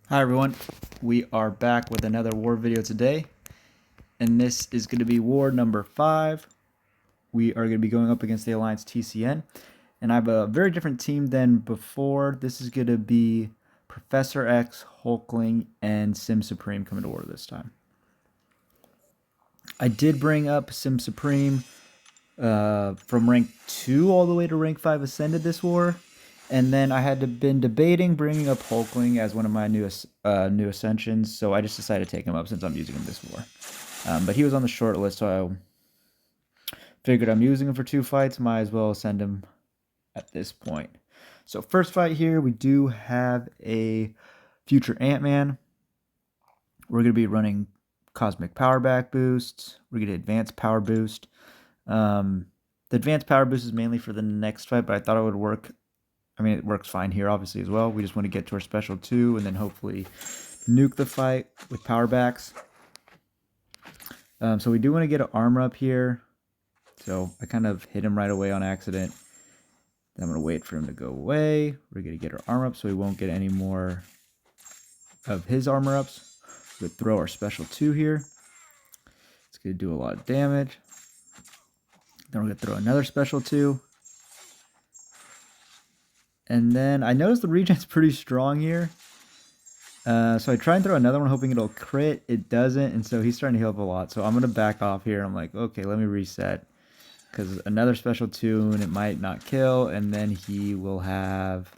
Hi everyone, we are back with another war video today, and this is going to be war number 5. We are going to be going up against the Alliance TCN, and I have a very different team than before. This is going to be Professor X, Hulkling, and Sym Supreme coming to war this time. I did bring up Sym Supreme from rank 2 all the way to rank 5 Ascended this war. And then I had been debating bringing up Hulkling as one of my new ascensions, so I just decided to take him up since I'm using him this war. But he was on the short list, so I figured I'm using him for 2 fights, might as well send him at this point. So first fight here, we do have a future Ant-Man. We're going to be running Cosmic Power Back boosts. We're going to Advanced Power Boost. The Advanced Power Boost is mainly for the next fight, but I thought it would work. I mean, it works fine here, obviously, as well. We just want to get to our special 2 and then hopefully nuke the fight with power backs. So we do want to get an armor up here. So I kind of hit him right away on accident. Then I'm going to wait for him to go away. We're going to get our armor up so we won't get any more of his armor ups. We're going to throw our special 2 here. It's going to do a lot of damage. Then we're going to throw another special 2. And then I noticed the regen's pretty strong here. So I try and throw another one hoping it'll crit. It doesn't, and so he's starting to heal up a lot. So I'm going to back off here. I'm like, okay, let me reset. Because another special 2 and it might not kill, and then he will have...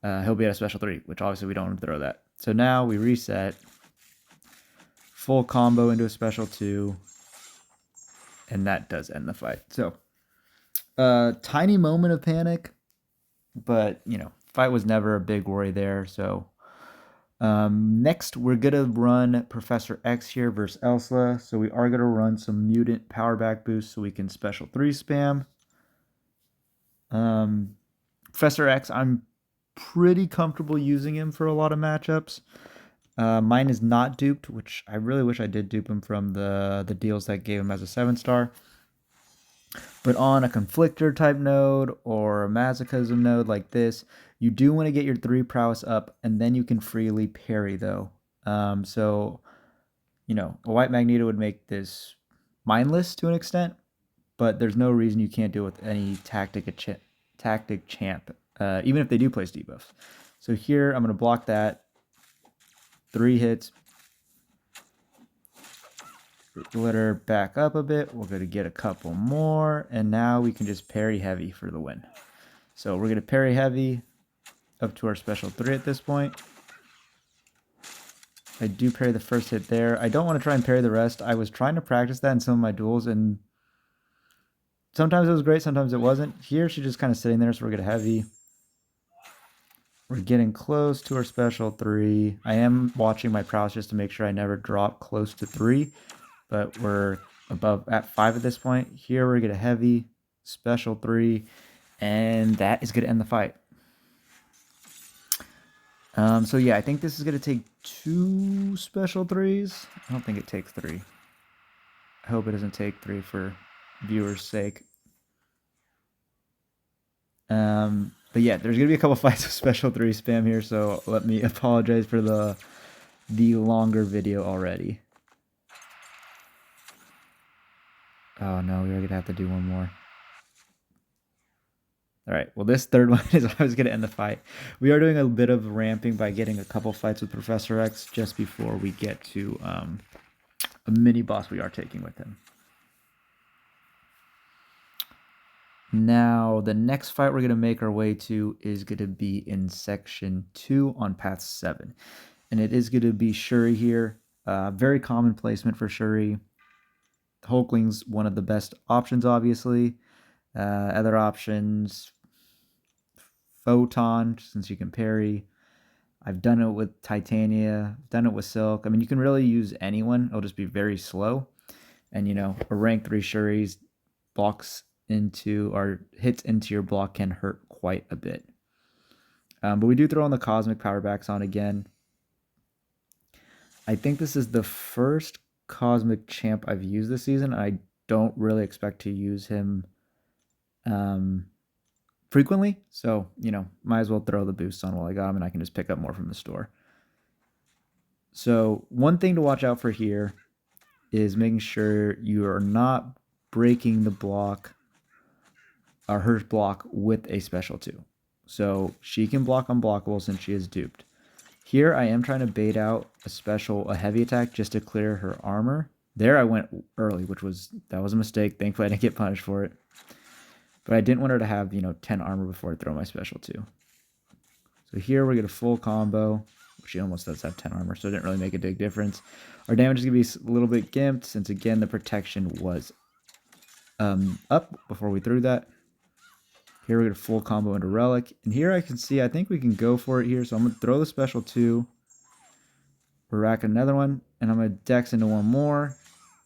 he'll be at a special 3, which obviously we don't want to throw that. So now we reset. Full combo into a special 2. And that does end the fight. So, tiny moment of panic. But, you know, fight was never a big worry there. So, next we're going to run Professor X here versus Elsa. So we are going to run some mutant power back boost so we can special 3 spam. Professor X, I'm pretty comfortable using him for a lot of matchups. Mine is not duped, which I really wish I did dupe him from the deals that gave him as a 7-star. But on a conflictor type node or a masochism node like this, you do want to get your 3 prowess up, and then you can freely parry though. So, you know, a white Magneto would make this mindless to an extent, but there's no reason you can't do it with any tactic champ, even if they do place debuffs. So here I'm going to block that. 3 hits. Let her back up a bit. We're going to get a couple more, and now we can just parry heavy for the win. So we're going to parry heavy up to our special 3 at this point. I do parry the first hit there. I don't want to try and parry the rest. I was trying to practice that in some of my duels, and sometimes it was great, sometimes it wasn't. Here she's just kind of sitting there, so we're going to heavy. We're getting close to our special 3. I am watching my prowess just to make sure I never drop close to 3. But we're above at 5 at this point. Here we're going to heavy, special 3, and that is going to end the fight. So yeah, I think this is going to take 2 special 3s. I don't think it takes 3. I hope it doesn't take 3 for viewers' sake. But yeah, there's going to be a couple fights with special 3 spam here, so let me apologize for the longer video already. Oh no, we're going to have to do one more. All right, well, this third one is always going to end the fight. We are doing a bit of ramping by getting a couple fights with Professor X just before we get to a mini boss we are taking with him. Now, the next fight we're going to make our way to is going to be in Section 2 on Path 7. And it is going to be Shuri here. Very common placement for Shuri. Hulkling's one of the best options, obviously. Other options, Photon, since you can parry. I've done it with Titania, done it with Silk. I mean, you can really use anyone. It'll just be very slow. And, you know, a rank 3 Shuri's blocks into or hits into your block can hurt quite a bit. But we do throw on the Cosmic Power Backs on again. I think this is the first Cosmic Champ I've used this season. I don't really expect to use him frequently, so, you know, might as well throw the boosts on while I got him, and I can just pick up more from the store. So one thing to watch out for here is making sure you are not breaking the block or her block with a special 2. So she can block unblockable since she is duped. Here I am trying to bait out a heavy attack just to clear her armor. There I went early, that was a mistake. Thankfully I didn't get punished for it. But I didn't want her to have, 10 armor before I throw my special 2. So here we get a full combo. She almost does have 10 armor, so it didn't really make a big difference. Our damage is going to be a little bit gimped since, again, the protection was up before we threw that. Here we get a full combo into Relic. And here I can see, I think we can go for it here. So I'm going to throw the special 2. We're racking another one. And I'm going to dex into one more.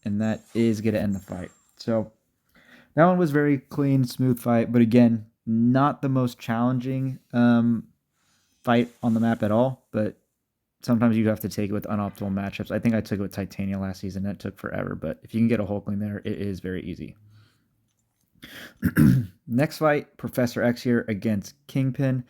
And that is going to end the fight. So that one was very clean, smooth fight. But again, not the most challenging fight on the map at all. But sometimes you have to take it with unoptimal matchups. I think I took it with Titania last season. That took forever. But if you can get a Hulkling there, it is very easy. Next fight, Professor X here against Kingpin.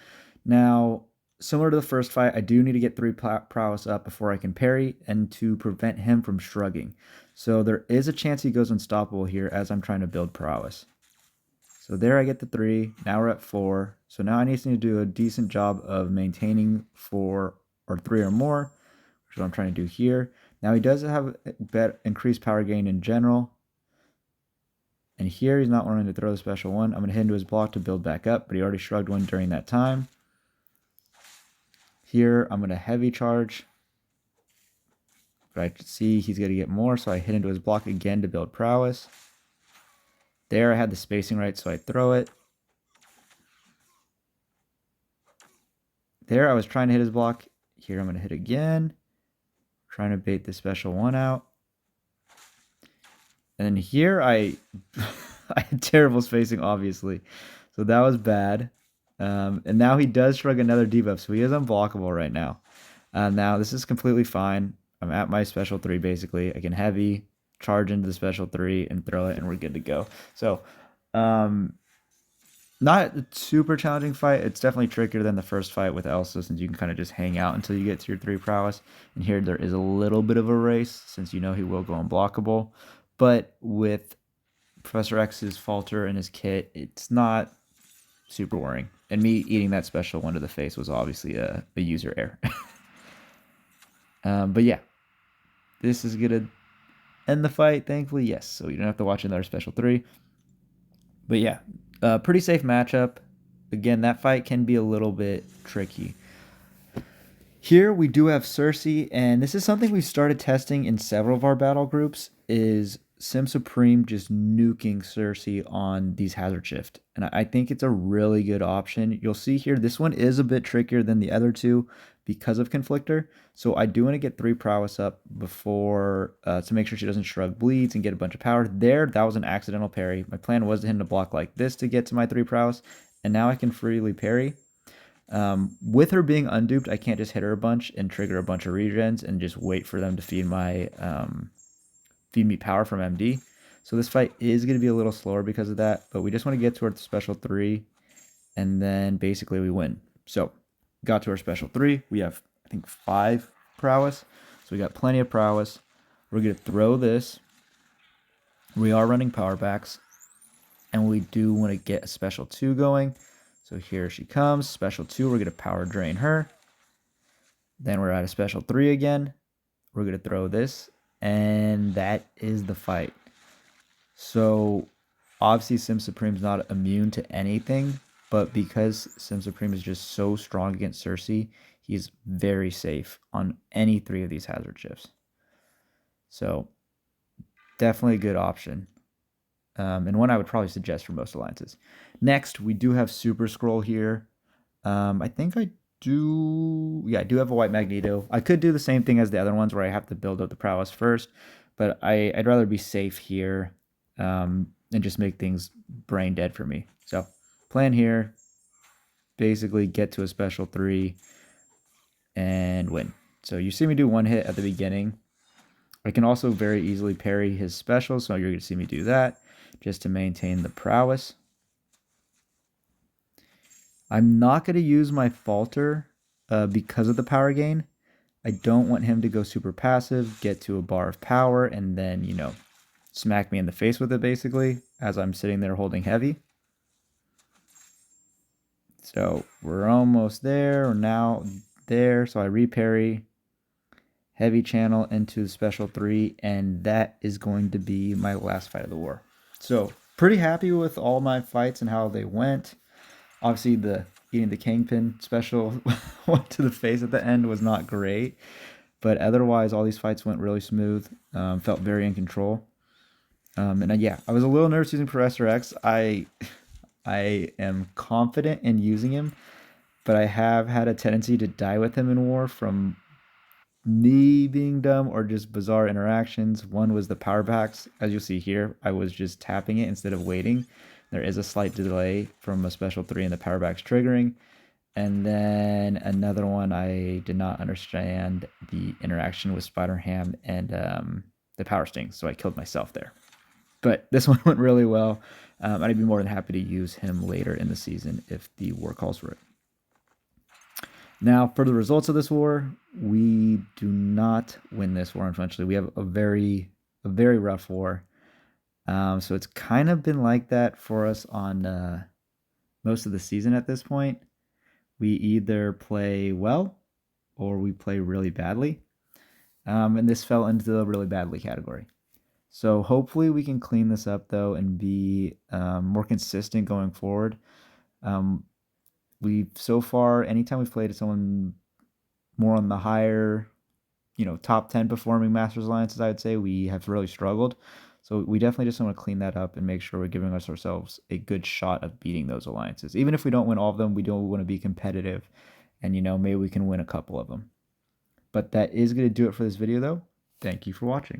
Now, similar to the first fight, I do need to get 3 prowess up before I can parry and to prevent him from shrugging. So there is a chance he goes unstoppable here as I'm trying to build prowess. So there I get the 3. Now we're at 4. So now I need to do a decent job of maintaining 4 or 3 or more, which is what I'm trying to do here. Now he does have increased power gain in general. And here he's not wanting to throw the special 1. I'm going to hit into his block to build back up, but he already shrugged 1 during that time. Here I'm going to heavy charge. But I can see he's going to get more, so I hit into his block again to build prowess. There I had the spacing right, so I throw it. There I was trying to hit his block. Here I'm going to hit again. Trying to bait the special 1 out. And then here I had terrible spacing, obviously. So that was bad. And now he does shrug another debuff, so he is unblockable right now. Now this is completely fine. I'm at my special 3 basically. I can heavy, charge into the special 3, and throw it, and we're good to go. So, not a super challenging fight. It's definitely trickier than the first fight with Elsa since you can kind of just hang out until you get to your 3 prowess. And here there is a little bit of a race since he will go unblockable. But with Professor X's falter and his kit, it's not super worrying. And me eating that special 1 to the face was obviously a user error. But yeah, this is going to end the fight, thankfully. Yes, so you don't have to watch another special 3. But yeah, pretty safe matchup. Again, that fight can be a little bit tricky. Here we do have Sersu, and this is something we've started testing in several of our battle groups, is Sym Supreme just nuking Sersu on these hazard shift. And I think it's a really good option. You'll see here, this one is a bit trickier than the other 2 because of Conflictor. So I do want to get 3 prowess up before, to make sure she doesn't shrug bleeds and get a bunch of power. There, that was an accidental parry. My plan was to hit him to block like this to get to my 3 prowess. And now I can freely parry. With her being unduped, I can't just hit her a bunch and trigger a bunch of regens and just wait for them to feed me power from MD. So this fight is going to be a little slower because of that, but we just want to get to our special 3, and then basically we win. So got to our special 3. We have, I think, 5 prowess. So we got plenty of prowess. We're going to throw this. We are running power backs, and we do want to get a special 2 going. So here she comes, special 2. We're going to power drain her. Then we're at a special 3 again. We're going to throw this. And that is the fight. So obviously Sym Supreme's not immune to anything, but because Sym Supreme is just so strong against Sersu, he's very safe on any 3 of these hazard shifts. So definitely a good option. And one I would probably suggest for most alliances. Next, we do have Super Skrull here. I think I do have a white Magneto. I could do the same thing as the other ones where I have to build up the prowess first, but I'd rather be safe here and just make things brain dead for me. So plan here, basically get to a special 3 and win. So you see me do 1 hit at the beginning. I can also very easily parry his special, so you're going to see me do that just to maintain the prowess. I'm not going to use my falter because of the power gain. I don't want him to go super passive, get to a bar of power, and then, you know, smack me in the face with it, basically, as I'm sitting there holding heavy. So we're almost there, or now there. So I reparry, heavy channel into the special 3, and that is going to be my last fight of the war. So pretty happy with all my fights and how they went. Obviously, the eating the Kingpin special one to the face at the end was not great, but otherwise, all these fights went really smooth. Felt very in control. And yeah, I was a little nervous using Professor X. I am confident in using him, but I have had a tendency to die with him in war from me being dumb or just bizarre interactions. One was the power packs. As you'll see here, I was just tapping it instead of waiting. There is a slight delay from a special 3 and the power packs triggering. And then another one, I did not understand the interaction with Spider Ham and the power sting, so I killed myself there. But this one went really well. I'd be more than happy to use him later in the season if the war calls for it. Now, for the results of this war, we do not win this war, unfortunately. We have a very rough war. So it's kind of been like that for us on most of the season at this point. We either play well or we play really badly. And this fell into the really badly category. So hopefully we can clean this up, though, and be more consistent going forward. We've so far, anytime we've played someone more on the higher, you know, top 10 performing Masters Alliances, I would say, we have really struggled. So we definitely just want to clean that up and make sure we're giving ourselves a good shot of beating those alliances. Even if we don't win all of them, we want to be competitive, and, you know, maybe we can win a couple of them. But that is going to do it for this video, though. Thank you for watching.